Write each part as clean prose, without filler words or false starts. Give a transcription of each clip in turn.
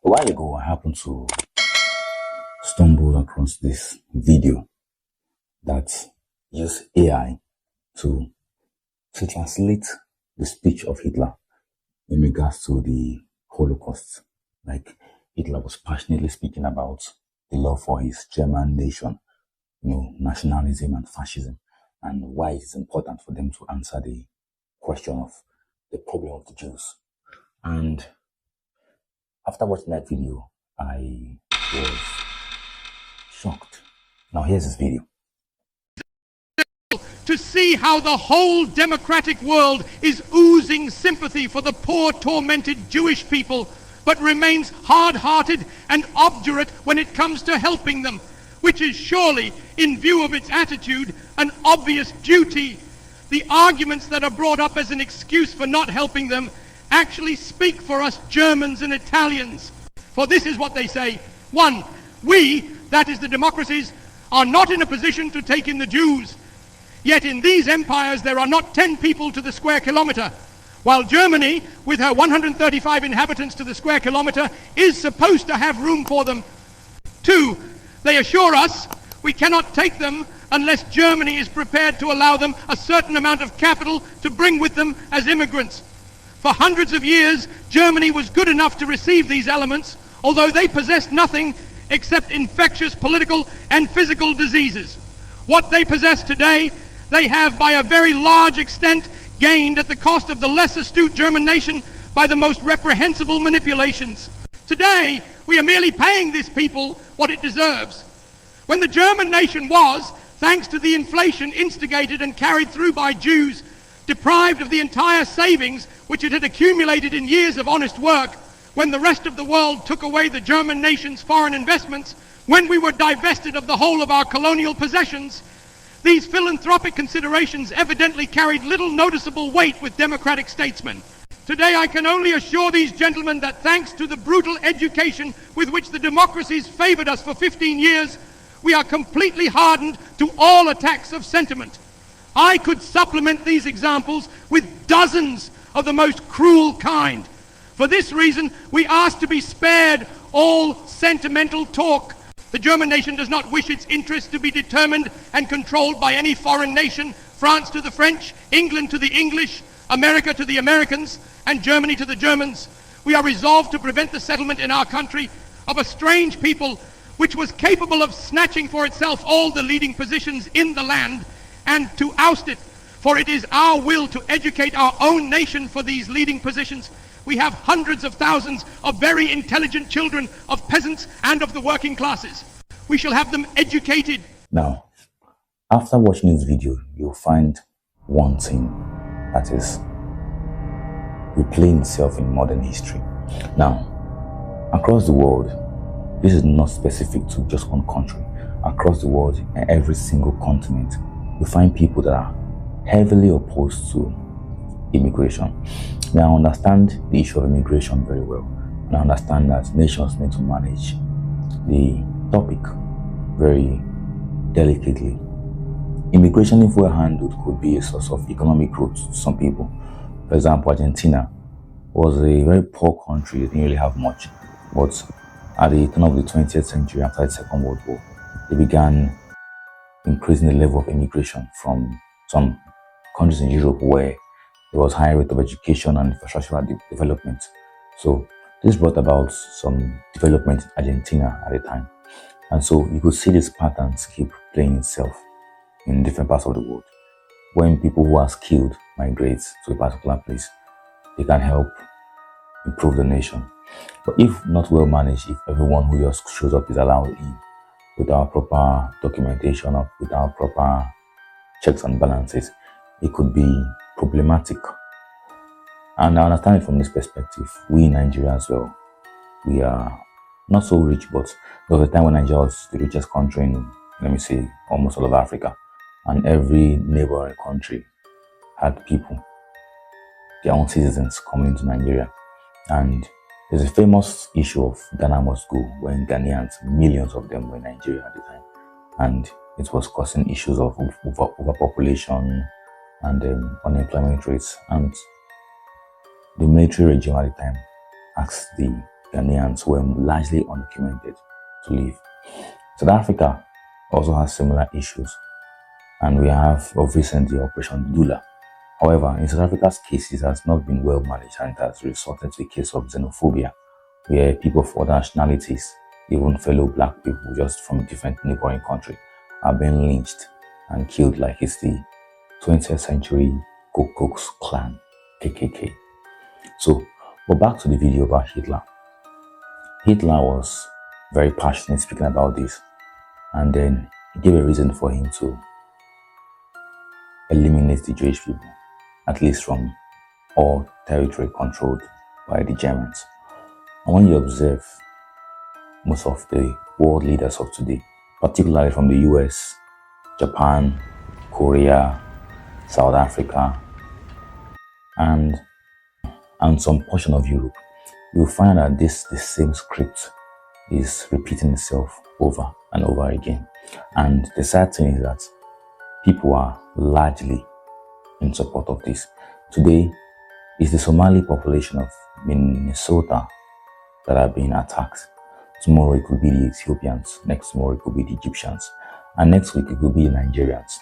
A while ago, I happened to stumble across this video that used AI to translate the speech of Hitler in regards to the Holocaust. Like, Hitler was passionately speaking about the love for his German nation, nationalism and fascism, and why it's important for them to answer the question of the problem of the Jews. And after watching that video, I was shocked. Now here's this video. To see how the whole democratic world is oozing sympathy for the poor, tormented Jewish people, but remains hard-hearted and obdurate when it comes to helping them, which is surely, in view of its attitude, an obvious duty. The arguments that are brought up as an excuse for not helping them actually speak for us Germans and Italians. For this is what they say. 1, we, that is the democracies, are not in a position to take in the Jews. Yet in these empires there are not 10 people to the square kilometer, while Germany, with her 135 inhabitants to the square kilometer, is supposed to have room for them. 2, they assure us we cannot take them unless Germany is prepared to allow them a certain amount of capital to bring with them as immigrants. For hundreds of years, Germany was good enough to receive these elements, although they possessed nothing except infectious political and physical diseases. What they possess today, they have by a very large extent gained at the cost of the less astute German nation by the most reprehensible manipulations. Today, we are merely paying this people what it deserves. When the German nation was, thanks to the inflation instigated and carried through by Jews, deprived of the entire savings which it had accumulated in years of honest work, when the rest of the world took away the German nation's foreign investments, when we were divested of the whole of our colonial possessions, these philanthropic considerations evidently carried little noticeable weight with democratic statesmen. Today I can only assure these gentlemen that thanks to the brutal education with which the democracies favored us for 15 years, we are completely hardened to all attacks of sentiment. I could supplement these examples with dozens of the most cruel kind. For this reason, we ask to be spared all sentimental talk. The German nation does not wish its interests to be determined and controlled by any foreign nation, France to the French, England to the English, America to the Americans, and Germany to the Germans. We are resolved to prevent the settlement in our country of a strange people which was capable of snatching for itself all the leading positions in the land, and to oust it, for it is our will to educate our own nation for these leading positions. We have hundreds of thousands of very intelligent children of peasants and of the working classes. We shall have them educated. Now, after watching this video, you'll find one thing that is replaying itself in modern history. Now, across the world, this is not specific to just one country. Across the world, in every single continent, you find people that are heavily opposed to immigration. Now, I understand the issue of immigration very well, and I understand that nations need to manage the topic very delicately. Immigration, if well handled, could be a source of economic growth to some people. For example, Argentina was a very poor country, it didn't really have much, but at the turn of the 20th century, after the Second World War, they began increasing the level of immigration from some countries in Europe where there was high rate of education and infrastructural development. So this brought about some development in Argentina at the time. And so you could see these patterns keep playing itself in different parts of the world. When people who are skilled migrate to a particular place, they can help improve the nation. But if not well managed, if everyone who just shows up is allowed in without proper documentation or without proper checks and balances, it could be problematic. And I understand it from this perspective. We in Nigeria as well, we are not so rich, but there was a time when Nigeria was the richest country in, let me say, almost all of Africa. And every neighboring country had people, their own citizens, coming into Nigeria. And there's a famous issue of Ghana must go, when Ghanaians, millions of them were in Nigeria at the time. And it was causing issues of overpopulation and unemployment rates. And the military regime at the time asked the Ghanaians were largely undocumented to live. South Africa also has similar issues, and we have of recently Operation Dula. However, in South Africa's case, it has not been well managed and it has resulted to a case of xenophobia, where people of other nationalities, even fellow black people just from a different neighboring country, are being lynched and killed like it's the 20th century Ku Klux Klan, KKK. So, but back to the video about Hitler. Hitler was very passionate speaking about this, and then he gave a reason for him to eliminate the Jewish people, at least from all territory controlled by the Germans. And when you observe most of the world leaders of today, particularly from the US, Japan, Korea, South Africa, and some portion of Europe, you'll find that the same script is repeating itself over and over again. And the sad thing is that people are largely in support of this. Today, it's the Somali population of Minnesota that are being attacked. Tomorrow it could be the Ethiopians, next tomorrow it could be the Egyptians, and next week it could be the Nigerians.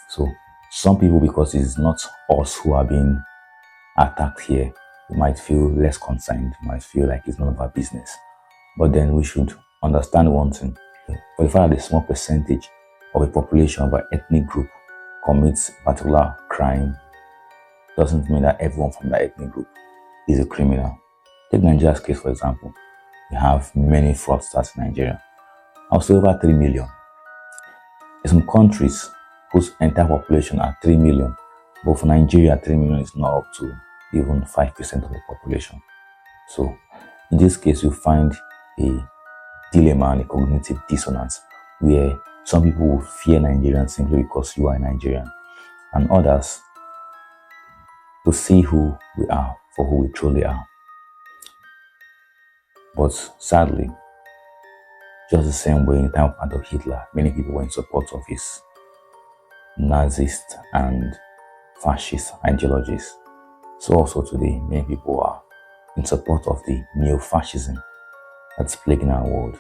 So some people, because it's not us who are being attacked here, we might feel less concerned, might feel like it's none of our business. But then we should understand one thing. For the fact that a small percentage of a population of an ethnic group commits a particular crime doesn't mean that everyone from that ethnic group is a criminal. Take Nigeria's case, for example. We have many fraudsters in Nigeria. I'll say over 3 million. In some countries whose entire population are 3 million, but for Nigeria, 3 million is not up to even 5% of the population. So in this case, you find a dilemma and a cognitive dissonance where some people will fear Nigerians simply because you are a Nigerian, and others will see who we are for who we truly are. But sadly, just the same way in the time of Adolf Hitler, many people were in support of his Nazist and fascist ideologies. So also today, many people are in support of the neo-fascism that's plaguing our world.